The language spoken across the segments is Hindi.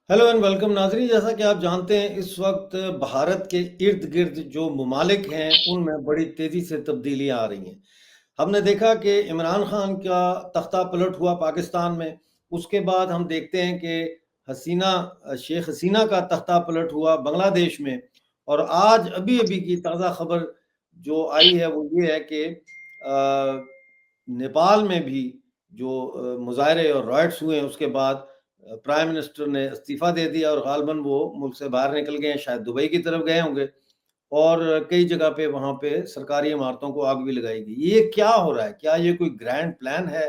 हेलो एंड वेलकम नाजरीन। जैसा कि आप जानते हैं, इस वक्त भारत के इर्द गिर्द जो ममालिक हैं उनमें बड़ी तेज़ी से तब्दीलियां आ रही हैं। हमने देखा कि इमरान खान का तख्ता पलट हुआ पाकिस्तान में। उसके बाद हम देखते हैं कि हसीना शेख हसीना का तख्ता पलट हुआ बांग्लादेश में। और आज अभी अभी की ताज़ा खबर जो आई है वो ये है कि नेपाल में भी जो मुजाहरे और राइट्स हुए हैं उसके बाद प्राइम मिनिस्टर ने इस्तीफा दे दिया और गालबन वो मुल्क से बाहर निकल गए हैं, शायद दुबई की तरफ गए होंगे। और कई जगह पे वहाँ पे सरकारी इमारतों को आग भी लगाई गई। ये क्या हो रहा है? क्या ये कोई ग्रैंड प्लान है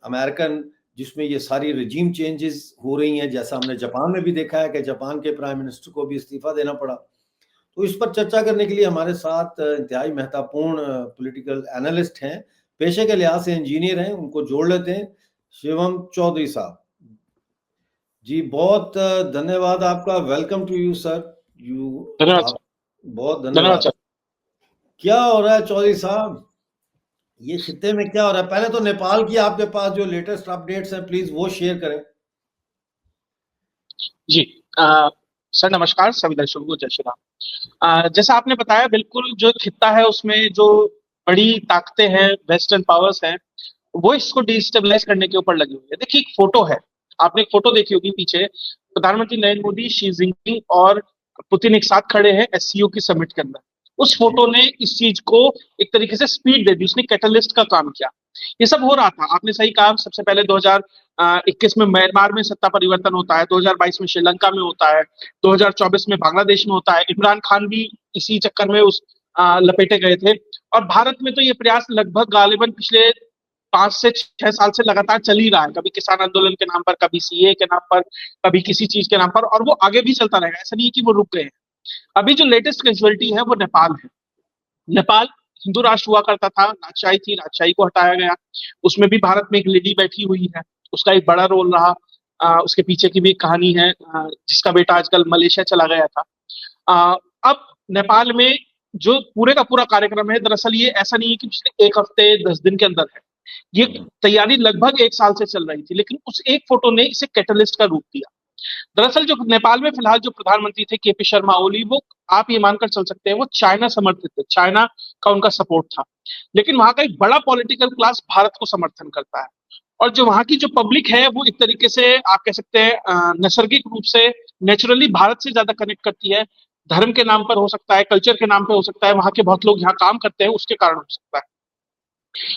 अमेरिकन, जिसमें ये सारी रजीम चेंजेस हो रही हैं, जैसा हमने जापान में भी देखा है कि जापान के प्राइम मिनिस्टर को भी इस्तीफा देना पड़ा। तो इस पर चर्चा करने के लिए हमारे साथ इंतहाई महत्वपूर्ण पॉलिटिकल एनालिस्ट हैं, पेशे के लिहाज से इंजीनियर हैं, उनको जोड़ लेते हैं। शिवम चौधरी साहब जी, बहुत धन्यवाद आपका। Welcome to you sir. You धन्यवाद आप सर। बहुत धन्यवाद धन्यवाद। सर। क्या हो रहा है चौधरी साहब? ये खित्ते में क्या हो रहा है? पहले तो नेपाल की आपके पास जो लेटेस्ट अपडेट्स हैं प्लीज वो शेयर करें। जी। सर नमस्कार, सभी दर्शकों को जय श्री राम। जैसा आपने बताया, बिल्कुल जो खित्ता है उसमें जो बड़ी ताकतें हैं, वेस्टर्न पावर्स हैं, वो इसको डिस्टेबलाइज करने के ऊपर लगी हुई है। देखिए, एक फोटो है, आपने एक फोटो देखी होगी पीछे, प्रधानमंत्री नरेंद्र मोदी, शी जिनपिंग और पुतिन एक साथ खड़े हैं एससीओ की समिट के अंदर। उस जी फोटो ने इस चीज को एक तरीके से स्पीड दे दी, उसने कैटलिस्ट का काम किया। ये सब हो रहा था, आपने सही कहा। सबसे पहले 2021 में म्यांमार में सत्ता परिवर्तन होता है, 2022 में श्रीलंका में होता है, 2024 में बांग्लादेश में होता है। इमरान खान भी इसी चक्कर में उस लपेटे गए थे। और भारत में तो ये प्रयास लगभग गालिबन पिछले 5 से 6 साल से लगातार चल ही रहा है, कभी किसान आंदोलन के नाम पर, कभी सीए के नाम पर, कभी किसी चीज के नाम पर, और वो आगे भी चलता रहेगा। ऐसा नहीं है कि वो रुक गए हैं। अभी जो लेटेस्ट कैजुअलिटी है वो नेपाल है। नेपाल हिंदू राष्ट्र हुआ करता था, राजशाही थी, राजशाही को हटाया गया। उसमें भी भारत में एक लेडी बैठी हुई है, उसका एक बड़ा रोल रहा। उसके पीछे की भी एक कहानी है, जिसका बेटा आजकल मलेशिया चला गया था। अ, अब नेपाल में जो पूरे का पूरा कार्यक्रम है, दरअसल ये ऐसा नहीं है कि पिछले एक हफ्ते 10 दिन के अंदर है। ये तैयारी लगभग एक साल से चल रही थी, लेकिन उस एक फोटो ने इसे कैटलिस्ट का रूप दिया। दरअसल जो नेपाल में फिलहाल जो प्रधानमंत्री थे, केपी शर्मा ओली, वो आप ये मानकर चल सकते हैं वो चाइना समर्थित थे, चाइना का उनका सपोर्ट था। लेकिन वहां का एक बड़ा पॉलिटिकल क्लास भारत को समर्थन करता है। और जो वहां की जो पब्लिक है वो एक तरीके से आप कह सकते हैं नैसर्गिक रूप से, नेचुरली भारत से ज्यादा कनेक्ट करती है। धर्म के नाम पर हो सकता है, कल्चर के नाम पर हो सकता है, वहां के बहुत लोग यहाँ काम करते हैं उसके कारण हो सकता है।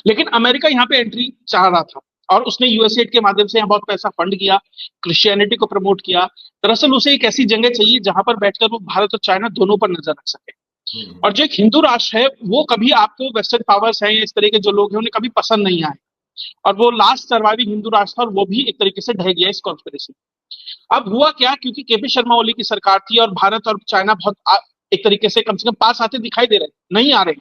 लेकिन अमेरिका यहाँ पे एंट्री चाह रहा था, और उसने यूएसएड के माध्यम से यहाँ बहुत पैसा फंड किया, क्रिश्चियनिटी को प्रमोट किया। दरअसल उसे एक ऐसी जगह चाहिए जहां पर बैठकर वो भारत और चाइना दोनों पर नजर रख सके। हम्म। और जो एक हिंदू राष्ट्र है, वो कभी आपको वेस्टर्न पावर्स हैं या इस तरह के जो लोग हैं उन्हें कभी पसंद नहीं आए। और वो लास्ट सर्वाइविंग हिंदू राष्ट्र था, और वो भी एक तरीके से ढह गया इस कॉन्स्पिरेसी। अब हुआ क्या, क्योंकि केपी शर्मा ओली की सरकार थी और भारत और चाइना बहुत एक तरीके से कम पास आते दिखाई दे रहे नहीं आ रहे।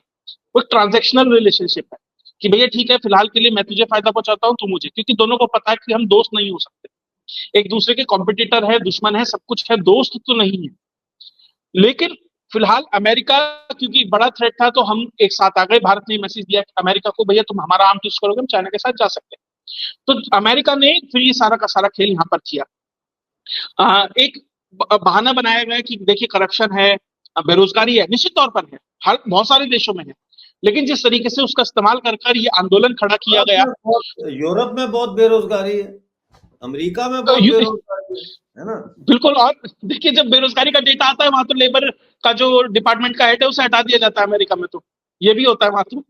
वो एक ट्रांजेक्शनल रिलेशनशिप है कि भैया ठीक है, फिलहाल के लिए मैं तुझे फायदा पहुंचाता हूँ, तू मुझे, क्योंकि दोनों को पता है कि हम दोस्त नहीं हो सकते, एक दूसरे के कॉम्पिटिटर है, दुश्मन है, सब कुछ है, दोस्त तो नहीं है। लेकिन फिलहाल अमेरिका, क्योंकि बड़ा थ्रेट था, तो हम एक साथ आ गए। भारत ने मैसेज दिया कि अमेरिका को, भैया तुम हमारा आर्म ट्विस्ट करोगे, हम चाइना के साथ जा सकते हैं। तो अमेरिका ने फिर ये सारा का सारा खेल यहाँ पर किया। एक बहाना बनाया गया कि देखिए करप्शन है, बेरोजगारी है, निश्चित तौर पर है, हर बहुत सारे देशों में है। लेकिन जिस तरीके से उसका इस्तेमाल कर कर ये आंदोलन खड़ा किया गया। यूरोप में बहुत बेरोजगारी है, अमेरिका में तो बहुत बेरोजगारी है ना? बिल्कुल। और देखिए, जब बेरोजगारी का डेटा आता है वहां तो लेबर का जो डिपार्टमेंट का हेड है उसे हटा दिया जाता है अमेरिका में, तो ये भी होता है वहां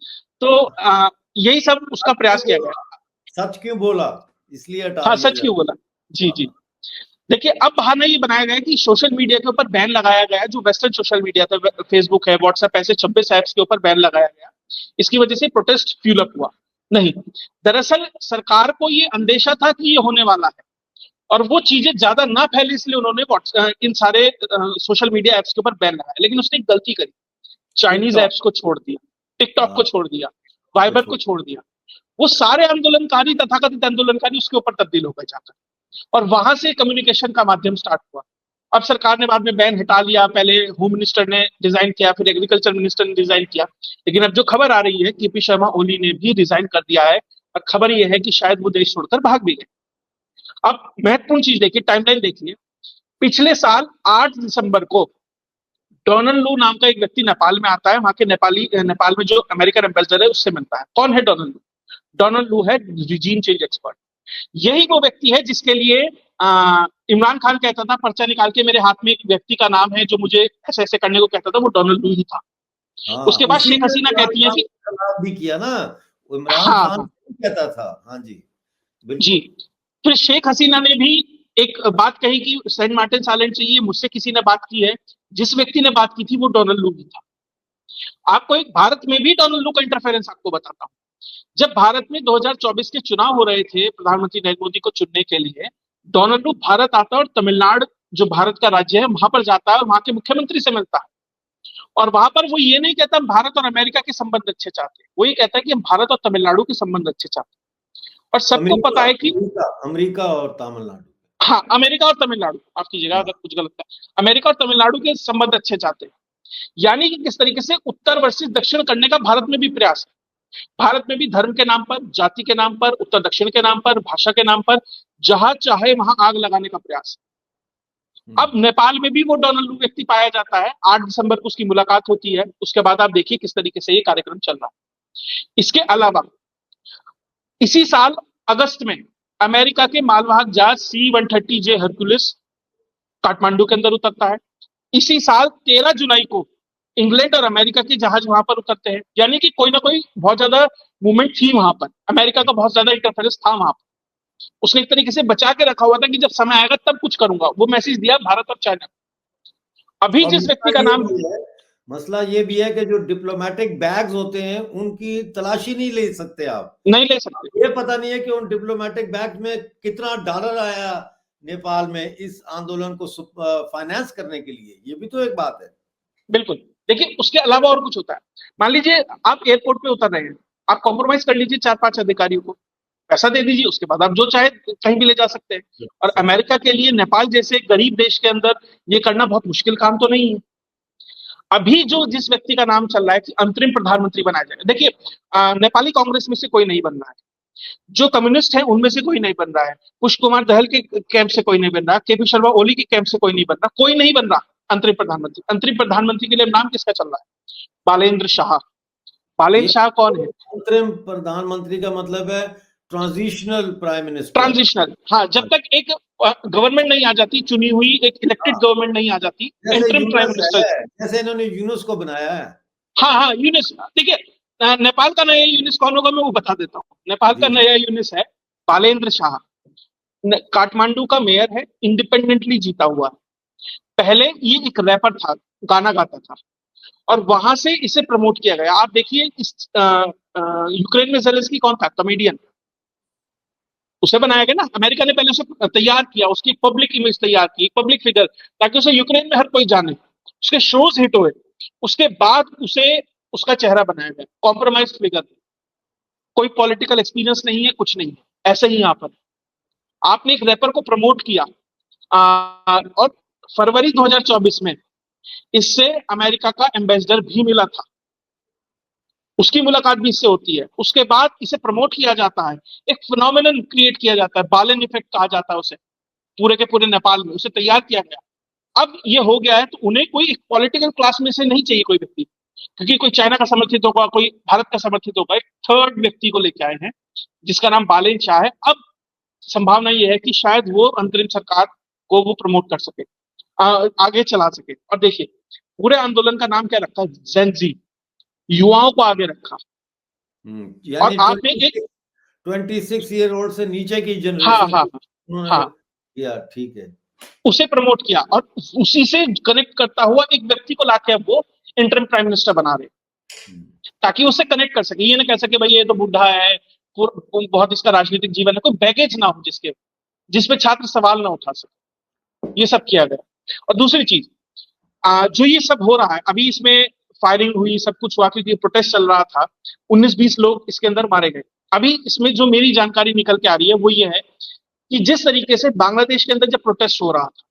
तो यही सब उसका प्रयास किया गया। सच क्यों बोला, इसलिए हटा हाँ, दिया सच क्यों बोला। जी जाए। जी। देखिए, अब बहाना ये बनाया गया है कि सोशल मीडिया के ऊपर बैन लगाया गया है, जो वेस्टर्न सोशल मीडिया था, फेसबुक है, व्हाट्सएप, ऐसे 26 ऐप्स के ऊपर बैन लगाया गया। इसकी वजह से प्रोटेस्ट फ्यूल अप हुआ। नहीं, दरअसल सरकार को ये अंदेशा था कि ये होने वाला है, और वो चीजें ज्यादा ना फैले इसलिए उन्होंने इन सारे सोशल मीडिया एप्स के ऊपर बैन लगाया। लेकिन उसने एक गलती करी, चाइनीज टिकटॉक। एप्स को छोड़ दिया, टिकटॉक हाँ, को छोड़ दिया, को वाइबर छोड़। को छोड़ दिया। वो सारे आंदोलनकारी, तथाकथित आंदोलनकारी, उसके ऊपर तब्दील हो गए जाकर, और वहां से कम्युनिकेशन का माध्यम स्टार्ट हुआ। अब सरकार ने बाद में बैन हटा लिया, पहले होम मिनिस्टर ने डिजाइन किया, फिर एग्रीकल्चर मिनिस्टर ने डिजाइन किया। लेकिन अब जो खबर आ रही है, केपी शर्मा ओली ने भी रिजाइन कर दिया है, और खबर यह है कि शायद वो देश छोड़कर भाग भी गए। अब महत्वपूर्ण चीज देखिए, टाइमलाइन देखिए, पिछले साल 8 दिसंबर को डोनाल्ड लू नाम का एक व्यक्ति नेपाल में आता है, वहां के नेपाल में जो अमेरिकन एम्बेसडर है उससे मिलता है। कौन है डोनाल्ड लू? डोनाल्ड लू है रिजीम चेंज एक्सपर्ट। यही वो व्यक्ति है जिसके लिए इमरान खान कहता था पर्चा निकाल के मेरे हाथ में एक व्यक्ति का नाम है जो मुझे ऐसे ऐसे करने को कहता था, वो डोनाल्ड लू ही था। हाँ, उसके बाद उसी शेख ने हसीना इमरान कहती है खान कि के खिलाफ भी किया ना, वो इमरान हाँ खान हाँ कहता था। हाँ जी, जी, बिल्कुल। फिर शेख हसीना ने भी एक बात कही कि सेंट मार्टिन साइलैंड चाहिए, मुझसे किसी ने बात की है। जिस व्यक्ति ने बात की थी वो डोनाल्ड लू ही था। आपको एक भारत में भी डोनाल्ड लू का इंटरफेरेंस आपको बताता हूं। जब भारत में 2024 के चुनाव हो रहे थे प्रधानमंत्री नरेंद्र मोदी को चुनने के लिए, डोनाल्ड ट्रम्प भारत आता है और तमिलनाडु जो भारत का राज्य है वहां पर जाता है और वहां के मुख्यमंत्री से मिलता है। और वहां पर वो ये नहीं कहता हम भारत और अमेरिका के संबंध अच्छे चाहते हैं, वो ये कहता है कि हम भारत और तमिलनाडु के संबंध अच्छे चाहते हैं। और सबको अमेरिका पता है कि अमेरिका अमेरिका और तमिलनाडु। हाँ, अमेरिका और तमिलनाडु, आपकी जगह हाँ। अगर कुछ गलत है, अमेरिका और तमिलनाडु के संबंध अच्छे चाहते हैं। यानी कि किस तरीके से उत्तर वर्सेस दक्षिण करने का भारत में भी प्रयास है। भारत में भी धर्म के नाम पर, जाति के नाम पर, उत्तर दक्षिण के नाम पर, भाषा के नाम पर जहां चाहे वहां आग लगाने का प्रयास। अब नेपाल में भी वो डोनाल्ड लू व्यक्ति पाया जाता है। 8 दिसंबर को उसकी मुलाकात होती है। उसके बाद आप देखिए किस तरीके से ये कार्यक्रम चल रहा है। इसके अलावा इसी साल अगस्त में अमेरिका के मालवाहक जहाज C-130J हरक्यूलिस काठमांडू के अंदर उतरता है। इसी साल 13 जुलाई को इंग्लैंड और अमेरिका के जहाज वहां पर उतरते हैं। यानी कि कोई ना कोई बहुत ज्यादा मूवमेंट थी वहां पर, अमेरिका का बहुत ज्यादा इंटरफेरेंस था वहां पर। उसने एक तरीके से बचा के रखा हुआ था कि जब समय आएगा तब कुछ करूंगा, वो मैसेज दिया भारत और चाइना। अभी और जिस व्यक्ति का नाम मसला ये भी है कि जो डिप्लोमेटिक बैग्स होते हैं उनकी तलाशी नहीं ले सकते आप। नहीं ले सकते, ये पता नहीं है कि उन डिप्लोमेटिक बैग में कितना डॉलर आया नेपाल में इस आंदोलन को फाइनेंस करने के लिए, ये भी तो एक बात है। बिल्कुल। देखिए उसके अलावा और कुछ होता है। मान लीजिए आप एयरपोर्ट पे उतर रहे हैं, आप कॉम्प्रोमाइज कर लीजिए 4-5 अधिकारियों को, पैसा दे दीजिए, उसके बाद आप जो चाहे कहीं भी ले जा सकते हैं। और अमेरिका के लिए नेपाल जैसे गरीब देश के अंदर ये करना बहुत मुश्किल काम तो नहीं है। अभी जो जिस व्यक्ति का नाम चल रहा है कि अंतरिम प्रधानमंत्री बनाया जाए, देखिए नेपाली कांग्रेस में से कोई नहीं बन रहा है, जो कम्युनिस्ट है उनमें से कोई नहीं बन रहा है, पुष्प कुमार दहल के कैंप से कोई नहीं बन रहा, केपी शर्मा ओली के कैंप से कोई नहीं बन रहा, कोई नहीं बन रहा अंतरिम प्रधानमंत्री। अंतरिम प्रधानमंत्री के लिए नाम किसका चल रहा है? बालेंद्र शाह। ये बालेंद्र शाह कौन है? अंतरिम प्रधानमंत्री का मतलब है ट्रांजिशनल प्राइम मिनिस्टर। ट्रांजिशनल, हाँ, जब तक एक गवर्नमेंट नहीं आ जाती, चुनी हुई एक इलेक्टेड हाँ, गवर्नमेंट नहीं आ जाती, जैसे इंटरिम प्राइम यूनुस मिनिस्टर। है, जैसे इन्होंने यूनुस को बनाया है। हाँ हाँ, यूनिस, देखिए नेपाल का नया यूनिस कौन होगा मैं वो बता देता हूँ। नेपाल जी का जी। नया यूनिस है बालेंद्र शाह। काठमांडू का मेयर है, इंडिपेंडेंटली जीता हुआ है। पहले ये एक रैपर था, गाना गाता था, और वहां से इसे प्रमोट किया गया। आप देखिए इस यूक्रेन में जेलेंस्की कौन था? कॉमेडियन। उसे बनाया गया ना, अमेरिका ने पहले उसे तैयार किया, उसकी एक पब्लिक इमेज तैयार की, एक पब्लिक फिगर, ताकि उसे यूक्रेन में हर कोई जाने। उसके शोज हिट हुए, उसके बाद उसे उसका चेहरा बनाया गया, कॉम्प्रोमाइज फिगर। कोई पॉलिटिकल एक्सपीरियंस नहीं है, कुछ नहीं है, ऐसे ही यहाँ पर आपने एक रैपर को प्रमोट किया। और फरवरी 2024 में इससे अमेरिका का एम्बेसडर भी मिला था, उसकी मुलाकात भी इससे होती है। उसके बाद इसे प्रमोट किया जाता है, एक फिनोमिनन क्रिएट किया जाता है, बालन इफेक्ट कहा जाता है उसे, पूरे के पूरे नेपाल में उसे तैयार किया गया। अब ये हो गया है तो उन्हें कोई एक पॉलिटिकल क्लास में से नहीं चाहिए कोई व्यक्ति, क्योंकि कोई चाइना का समर्थित होगा, कोई भारत का समर्थित होगा, एक थर्ड व्यक्ति को लेके आए हैं जिसका नाम बालेन शाह है। अब संभावना ये है कि शायद वो अंतरिम सरकार को वो प्रमोट कर सके, आगे चला सके। और देखिए पूरे आंदोलन का नाम क्या रखा? जेनजी, युवाओं को आगे रखा। और यानी आपने एक 26 ईयर ओल्ड से नीचे की हाँ जनरेशन हाँ को उन्होंने हाँ, किया। ठीक है। उसे प्रमोट किया और उसी से कनेक्ट करता हुआ एक व्यक्ति को लाके अब वो इंटरिम प्राइम मिनिस्टर बना रहे, ताकि उससे कनेक्ट कर सके। ये ना कह सके भाई ये तो बुढ़ा है, बहुत इसका राजनीतिक जीवन है, कोई बैगेज ना हो जिसके, जिसपे छात्र सवाल ना उठा सके। ये सब किया गया। और दूसरी चीज, जो ये सब हो रहा है अभी, इसमें फायरिंग हुई, सब कुछ हुआ क्योंकि प्रोटेस्ट चल रहा था, 19-20 लोग इसके अंदर मारे गए। अभी इसमें जो मेरी जानकारी निकल के आ रही है वो ये है कि जिस तरीके से बांग्लादेश के अंदर जब प्रोटेस्ट हो रहा था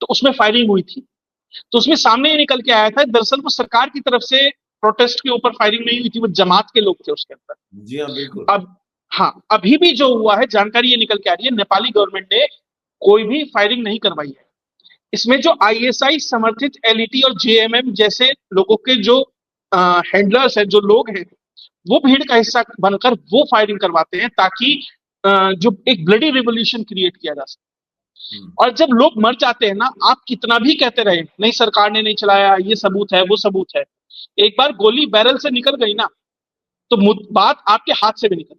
तो उसमें फायरिंग हुई थी, तो उसमें सामने ये निकल के आया था दरअसल वो सरकार की तरफ से प्रोटेस्ट के ऊपर फायरिंग नहीं हुई थी, वो जमात के लोग थे उसके अंदर। जी हाँ, बिल्कुल। अब हाँ, अभी भी जो हुआ है जानकारी ये निकल के आ रही है, नेपाली गवर्नमेंट ने कोई भी फायरिंग नहीं करवाई है। इसमें जो आईएसआई समर्थित एलईटी और जेएमएम जैसे लोगों के जो हैंडलर्स हैं, जो लोग हैं, वो भीड़ का हिस्सा बनकर वो फायरिंग करवाते हैं ताकि जो एक ब्लडी रिवोल्यूशन क्रिएट किया जा सके। और जब लोग मर जाते हैं ना, आप कितना भी कहते रहे नहीं सरकार ने नहीं चलाया, ये सबूत है वो सबूत है, एक बार गोली बैरल से निकल गई ना, तो बात आपके हाथ से भी निकल,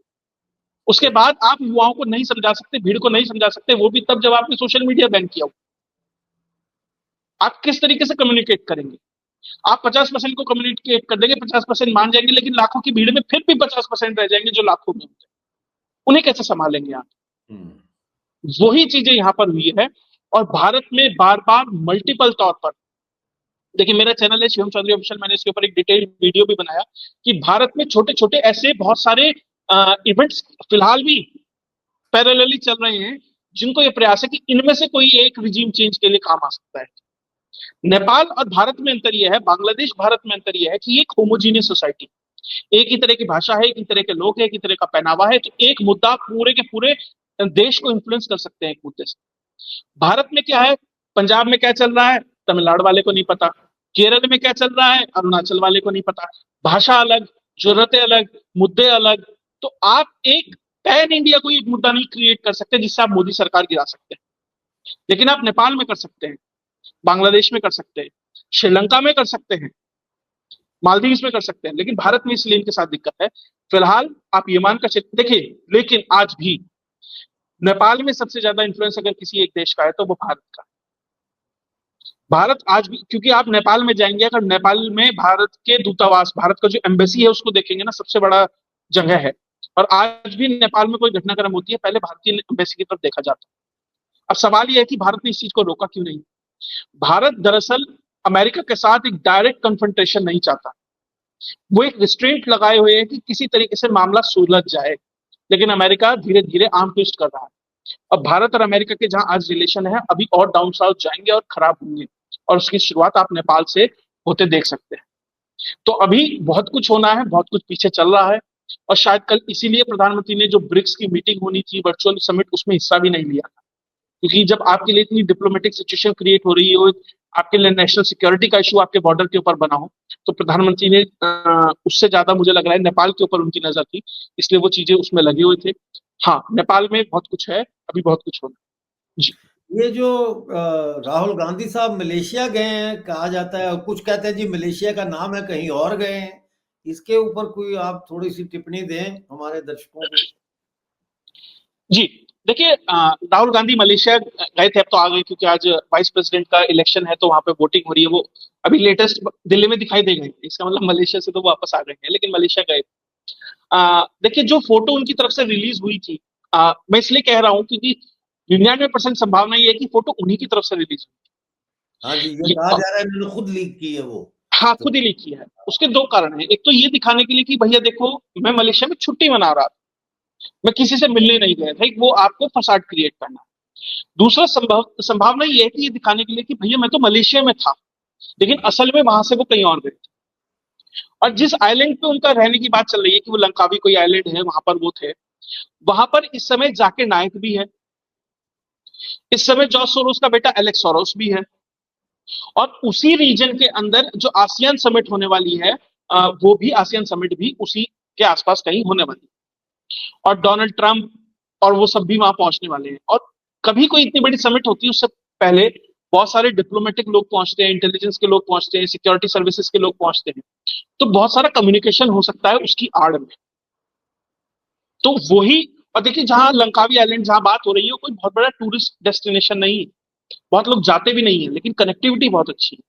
उसके बाद आप युवाओं को नहीं समझा सकते, भीड़ को नहीं समझा सकते, वो भी तब जब आपने सोशल मीडिया बैन किया हो। आप किस तरीके से कम्युनिकेट करेंगे? आप 50% को कम्युनिकेट कर देंगे, 50% मान जाएंगे, लेकिन लाखों की भीड़ में फिर भी 50% रह जाएंगे जो लाखों में होते हैं, उन्हें कैसे संभालेंगे आप? वही चीजें यहां पर हुई है। और भारत में बार बार मल्टीपल तौर पर, देखिए मेरा चैनल है शिवम चौधरी ऑफिशियल, मैंने इसके ऊपर एक डिटेल्ड वीडियो भी बनाया कि भारत में छोटे छोटे ऐसे बहुत सारे इवेंट्स फिलहाल भी पैरेलली चल रहे हैं, जिनको ये प्रयास है कि इनमें से कोई एक रिजीम चेंज के लिए काम आ सकता है। नेपाल और भारत में अंतर यह है, बांग्लादेश भारत में अंतर यह है कि एक होमोजीनियस सोसाइटी, एक ही तरह की भाषा है, एक ही तरह के लोग हैं, एक ही तरह का पहनावा है, तो एक मुद्दा पूरे के पूरे देश को इन्फ्लुएंस कर सकते हैं एक मुद्दे से। भारत में क्या है, पंजाब में क्या चल रहा है तमिलनाडु वाले को नहीं पता, केरल में क्या चल रहा है अरुणाचल वाले को नहीं पता, भाषा अलग, जरूरतें अलग, मुद्दे अलग। तो आप एक पैन इंडिया कोई एक मुद्दा नहीं क्रिएट कर सकते जिससे आप मोदी सरकार गिरा सकते हैं, लेकिन आप नेपाल में कर सकते हैं, बांग्लादेश में कर सकते हैं, श्रीलंका में कर सकते हैं, मालदीव में कर सकते हैं, लेकिन भारत में इसलिए इनके साथ दिक्कत है। फिलहाल आप ये मान कर देखिए, लेकिन आज भी नेपाल में सबसे ज्यादा इंफ्लुएंस अगर किसी एक देश का है तो वो भारत का। भारत आज भी, क्योंकि आप नेपाल में जाएंगे, अगर नेपाल में भारत के दूतावास, भारत का जो एम्बेसी है उसको देखेंगे ना, सबसे बड़ा जगह है। और आज भी नेपाल में कोई घटनाक्रम होती है, पहले भारतीय एम्बेसी की तरफ देखा जाता है। अब सवाल यह है कि भारत ने इस चीज को रोका क्यों नहीं? भारत दरअसल अमेरिका के साथ एक डायरेक्ट कन्फ्रंटेशन नहीं चाहता, वो एक रिस्ट्रेंट लगाए हुए है कि किसी तरीके से मामला सुलझ जाए, लेकिन अमेरिका धीरे धीरे आर्म ट्विस्ट कर रहा है। अब भारत और अमेरिका के जहां आज रिलेशन है, अभी और डाउन साउथ जाएंगे और खराब होंगे, और उसकी शुरुआत आप नेपाल से होते देख सकते हैं। तो अभी बहुत कुछ होना है, बहुत कुछ पीछे चल रहा है, और शायद कल इसीलिए प्रधानमंत्री ने जो ब्रिक्स की मीटिंग होनी थी वर्चुअल समिट, उसमें हिस्सा भी नहीं लिया था, क्योंकि जब आपके लिए इतनी डिप्लोमेटिक सिचुएशन क्रिएट हो रही हो, आपके लिए नेशनल सिक्योरिटी का इशू आपके बॉर्डर के ऊपर बना हो, तो प्रधानमंत्री ने उससे ज्यादा मुझे लग रहा है नेपाल के ऊपर उनकी नजर थी, इसलिए वो चीजें उसमें लगे हुए थे। हाँ, नेपाल में बहुत कुछ है, अभी बहुत कुछ होना जी। ये जो राहुल गांधी साहब मलेशिया गए हैं कहा जाता है, और कुछ कहते हैं जी मलेशिया का नाम है, कहीं और गए हैं, इसके ऊपर कोई आप थोड़ी सी टिप्पणी दें हमारे दर्शकों को। जी देखिए, राहुल गांधी मलेशिया गए थे, अब तो आ गए, क्योंकि आज वाइस प्रेसिडेंट का इलेक्शन है, तो वहां पे वोटिंग हो रही है। वो अभी लेटेस्ट दिल्ली में दिखाई दे गए, इसका मतलब मलेशिया से तो वापस आ गए हैं, लेकिन मलेशिया गए। देखिए, जो फोटो उनकी तरफ से रिलीज हुई थी, मैं इसलिए कह रहा हूं क्योंकि 99% संभावना ये है कि फोटो उन्हीं की तरफ से रिलीज हाँ जी, ये हुई। कहा जा रहा है इन्होंने खुद लीक की है वो। हाँ, तो खुद ही लीक किया है। उसके दो कारण हैं, एक तो ये दिखाने के लिए कि भैया देखो, मैं मलेशिया में छुट्टी मना रहा था, मैं किसी से मिलने नहीं गया था, एक वो आपको फसाड क्रिएट करना। दूसरा संभावना ये है कि ये दिखाने के लिए कि भैया मैं तो मलेशिया में था, लेकिन असल में वहां से वो कहीं और गए थे। और जिस आइलैंड पे उनका रहने की बात चल रही है कि वो लंकावी कोई आइलैंड है, वहां पर वो थे, वहां पर इस समय जाकिर नाइक भी है, इस समय जॉर्ज सोरोस का बेटा एलेक्स सोरोस भी है, और उसी रीजन के अंदर जो आसियान समिट होने वाली है, वो भी आसियान समिट भी उसी के आसपास कहीं होने वाली है, और डोनाल्ड ट्रंप और वो सब भी वहां पहुंचने वाले हैं। और कभी कोई इतनी बड़ी समिट होती है, उससे पहले बहुत सारे डिप्लोमेटिक लोग पहुंचते हैं, इंटेलिजेंस के लोग पहुंचते हैं, सिक्योरिटी सर्विसेज के लोग पहुंचते हैं, तो बहुत सारा कम्युनिकेशन हो सकता है उसकी आड़ में। तो वही, और देखिए जहां लंकावी आइलैंड जहां बात हो रही है, कोई बहुत बड़ा टूरिस्ट डेस्टिनेशन नहीं है, बहुत लोग जाते भी नहीं है, लेकिन कनेक्टिविटी बहुत अच्छी है,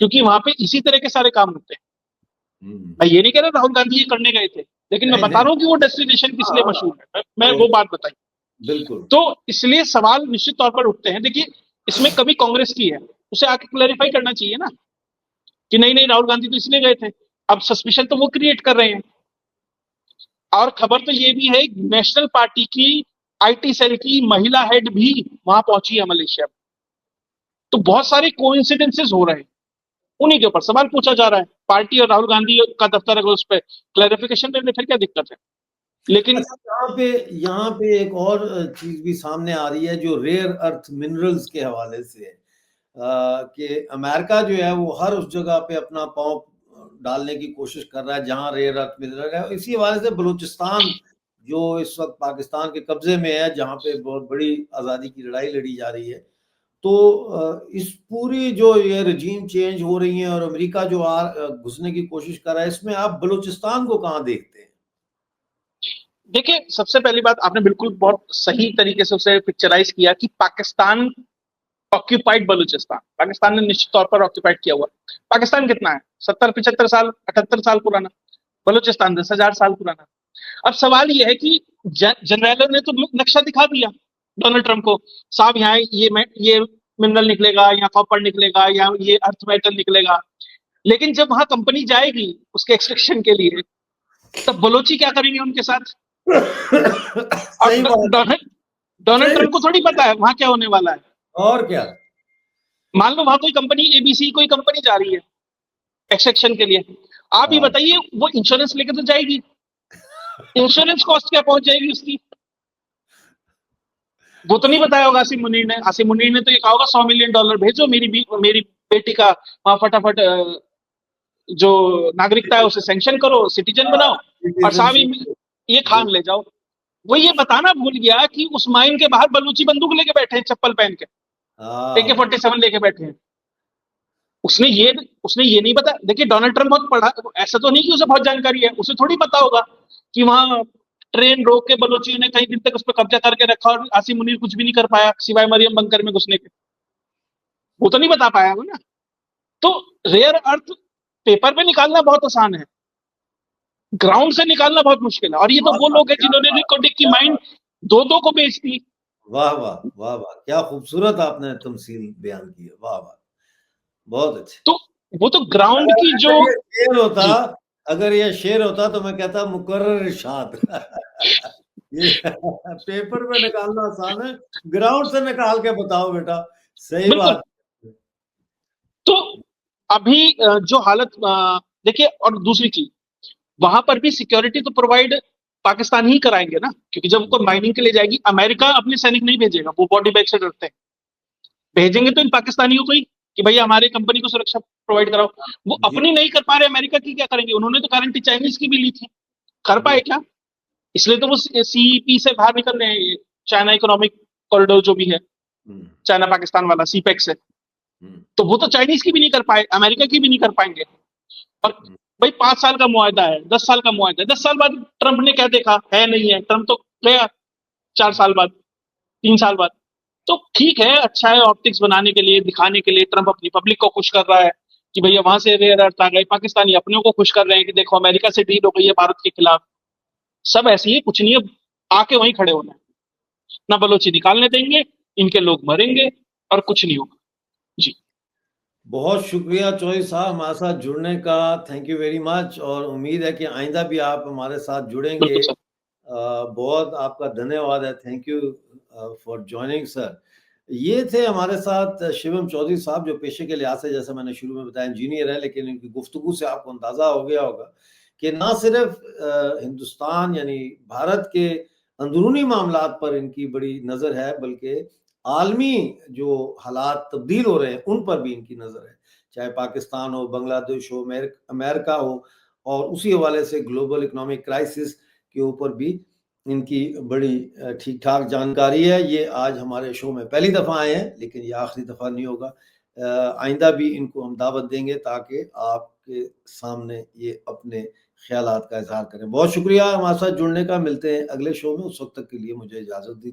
क्योंकि वहां पे इसी तरह के सारे काम होते हैं। मैं ये नहीं कह रहा राहुल गांधी ये करने गए थे, लेकिन मैं नहीं बता नहीं, रहा हूँ कि वो डेस्टिनेशन किस लिए हाँ मशहूर है, मैं तो वो बात बताई। बिल्कुल। तो इसलिए सवाल निश्चित तौर पर उठते हैं। देखिए, इसमें कभी कांग्रेस की है, उसे आके क्लैरिफाई करना चाहिए ना, कि नहीं नहीं राहुल गांधी तो इसलिए गए थे। अब सस्पिशन तो वो क्रिएट कर रहे हैं। और खबर तो ये भी है, नेशनल पार्टी की आईटी सेल की महिला हेड भी वहां पहुंची है मलेशिया में। तो बहुत सारे कोइंसिडेंसेस हो रहे हैं, उन्हीं के ऊपर सवाल पूछा जा रहा है। पार्टी और राहुल गांधी का दफ्तर अगर उस पर क्लैरिफिकेशन दे दे, फिर क्या दिक्कत है? लेकिन अच्छा, यहाँ पे एक और चीज़ भी सामने आ रही है जो रेयर अर्थ मिनरल्स के हवाले से है। कि अमेरिका जो है वो हर उस जगह पे अपना पाँव डालने की कोशिश कर रहा है जहाँ रेयर अर्थ मिनरल है। इसी हवाले से बलूचिस्तान जो इस वक़्त पाकिस्तान के कब्ज़े में है, जहाँ पे बहुत बड़ी आज़ादी की लड़ाई लड़ी जा रही है। तो इस पूरी जो ये रेजीम चेंज हो रही है और अमेरिका जो घुसने की कोशिश कर रहा है, इसमें आप बलूचिस्तान को कहाँ देखते हैं? देखिए, सबसे पहली बात आपने बिल्कुल बहुत सही तरीके से उसे पिक्चराइज़ किया कि पाकिस्तान ऑक्यूपाइड बलूचिस्तान, पाकिस्तान ने निश्चित तौर पर ऑक्यूपाइड किया हुआ। पाकिस्तान कितना है? 70-75 साल, 78 साल पुराना। बलूचिस्तान 10,000 साल पुराना। अब सवाल ये है कि जनरलों ने तो नक्शा दिखा दिया डोनाल्ड ट्रंप को, साहब यहाँ ये मिनरल निकलेगा, यहाँ कॉपर निकलेगा, यहाँ ये अर्थ मेटल निकलेगा। लेकिन जब वहां कंपनी जाएगी उसके एक्सट्रैक्शन के लिए, तब बलोची क्या करेंगे उनके साथ? अब सही बात है। डोनाल्ड डोनाल्ड सही। ट्रंप को थोड़ी पता है वहां क्या होने वाला है। और क्या? मान लो वहां कोई कंपनी एबीसी कोई कंपनी जा रही है एक्सट्रैक्शन के लिए, आप ये हाँ। बताइए वो इंश्योरेंस लेके तो जाएगी, इंश्योरेंस कॉस्ट क्या पहुंच जाएगी उसकी? वो तो नहीं बताया होगा आसिम मुनीर ने। आसिम मुनीर ने तो ये कहा होगा $100 मिलियन भेजो, मेरी बेटी का वहां फटाफट जो नागरिकता है उसे सैंक्शन करो, सिटीजन बनाओ, और साहब सिटीजनशिप। ये खान ले जाओ। वो ये बताना भूल गया कि उस माइन के बाहर बलूची बंदूक लेके बैठे हैं, चप्पल पहन के, हाँ। AK-47 लेके बैठे हैं। उसने ये नहीं पता। देखिए डोनाल्ड ट्रंप बहुत पढ़ा, ऐसा तो नहीं कि उसे बहुत जानकारी है, उसे थोड़ी पता होगा कि वहां ट्रेन रोक के बलोचियों ने कई दिन तक उस पर कब्जा करके रखा और आसिम मुनीर कुछ भी नहीं कर पाया सिवाय मरियम बंकर में घुसने के। वो तो नहीं बता पाया वो ना। तो रेयर अर्थ पेपर पे निकालना बहुत आसान है, ग्राउंड से निकालना बहुत मुश्किल है। और ये तो वाह वो वाह, लोग हैं क्या जिन्होंने बात, रिको डिक की क्या माइंड बात। दो को बेच दी। वाह वाह, वाह वाह, क्या खूबसूरत आपने तमसील बयान की है। वाह वाह, बहुत अच्छे। तो वो तो ग्राउंड अगर की जो। अगर ये शेर होता, जी। अगर ये शेर होता तो मैं कहता मुकर्रर इरशाद। ये पेपर पे निकालना आसान है, ग्राउंड से निकाल के बताओ बेटा। सही बिल्कुल। बात। तो अभी जो हालत देखिए, और दूसरी चीज, वहां पर भी सिक्योरिटी तो प्रोवाइड पाकिस्तान ही कराएंगे ना, क्योंकि जब वो माइनिंग के लिए जाएगी, अमेरिका अपने सैनिक नहीं भेजेगा, वो बॉडी बैग से डरते हैं। भेजेंगे तो इन पाकिस्तानियों को ही कि भैया हमारे कंपनी को सुरक्षा प्रोवाइड कराओ। वो जी अपनी नहीं कर पा रहे, अमेरिका की क्या करेंगे? उन्होंने तो गारंटी चाइनीज की भी ली थी, कर जी। पाए क्या? इसलिए तो वो सीईपी से बाहर निकल रहे हैं, चाइना इकोनॉमिक कॉरिडोर जो भी है, हम्म, चाइना पाकिस्तान वाला सीपेक से। हम्म, तो वो तो चाइनीज की भी नहीं कर पाए, अमेरिका की भी नहीं कर पाएंगे। और हम्म, भाई 5 साल का मुआहदा है, 10 साल का मुआहदा है, 10 साल बाद ट्रंप ने क्या देखा है? नहीं है, ट्रंप तो गया 4 साल बाद, 3 साल बाद। तो ठीक है, अच्छा है, ऑप्टिक्स बनाने के लिए, दिखाने के लिए ट्रंप अपनी पब्लिक को खुश कर रहा है कि भैया वहां से रेयर अर्थ आ गए। पाकिस्तानी अपनों को खुश कर रहे हैं कि देखो अमेरिका से डील हो गई है भारत के खिलाफ। सब ऐसे ही, कुछ नहीं है, आके वहीं खड़े होना है। ना बलोची निकालने देंगे, इनके लोग मरेंगे, और कुछ नहीं होगा। जी। बहुत शुक्रिया चौधरी साहब हमारे साथ जुड़ने का। थैंक यू वेरी मच, और उम्मीद है कि आइंदा भी आप हमारे साथ जुड़ेंगे। बिल्कुल सर। बहुत आपका धन्यवाद है। Thank you for joining sir. ये थे हमारे साथ शिवम चौधरी साहब, जो पेशे के लिहाज से, जैसे मैंने शुरू में बताया, इंजीनियर है, लेकिन इनकी गुफ्तगू से आपको अंदाजा हो गया होगा कि ना सिर्फ हिंदुस्तान यानी भारत के अंदरूनी मामलात पर इनकी बड़ी नज़र है, बल्कि आलमी जो हालात तब्दील हो रहे हैं उन पर भी इनकी नज़र है। चाहे पाकिस्तान हो, बांग्लादेश हो, अमेरिका हो, और उसी हवाले से ग्लोबल इकोनॉमिक क्राइसिस के ऊपर भी इनकी बड़ी ठीक ठाक जानकारी है। ये आज हमारे शो में पहली दफ़ा आए हैं, लेकिन ये आखिरी दफ़ा नहीं होगा। आइंदा भी इनको हम दावत देंगे ताकि आपके सामने ये अपने ख्यालात का इजहार करें। बहुत शुक्रिया हमारे साथ जुड़ने का। मिलते हैं अगले शो में, उस वक्त तक के लिए मुझे इजाज़त दीजिए।